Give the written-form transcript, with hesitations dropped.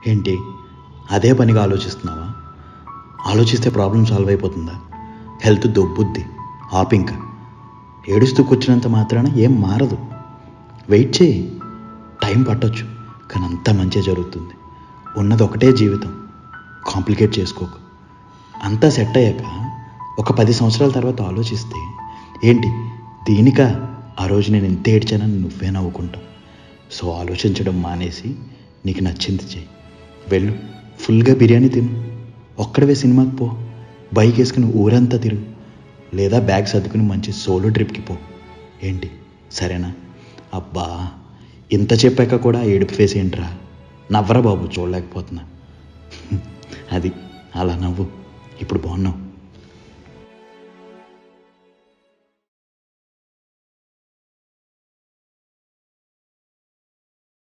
ఏంటి అదే పనిగా ఆలోచిస్తున్నావా? ఆలోచిస్తే ప్రాబ్లం సాల్వ్ అయిపోతుందా? హెల్త్ దొబ్బుద్ది, ఆపింక. ఏడుస్తూ కూర్చున్నంత మాత్రాన ఏం మారదు. వెయిట్ చేయి, టైం పట్టొచ్చు, కానీ అంతా మంచిగా జరుగుతుంది. ఉన్నది ఒకటే జీవితం, కాంప్లికేట్ చేసుకోకు. అంతా సెట్ అయ్యాక ఒక 10 సంవత్సరాల తర్వాత ఆలోచిస్తే ఏంటి దీనికా ఆ రోజు నేను ఎంత ఏడ్చానని నువ్వే నవ్వుకుంటావు. సో ఆలోచించడం మానేసి నీకు నచ్చింది చెయ్యి. వెళ్ళు, ఫుల్గా బిర్యానీ తిను, ఒక్కడవే సినిమాకి పో, బైక్ వేసుకుని ఊరంతా తిరుగు, లేదా బ్యాగ్ సర్దుకుని మంచి సోలో ట్రిప్కి పో. ఏంటి సరేనా? అబ్బా, ఇంత చెప్పాక కూడా ఏడుపు ఫేస్ ఏంట్రా? నవ్వరా బాబు, చూడలేకపోతున్నా. అది అలా నవ్వు, ఇప్పుడు బాగున్నావు.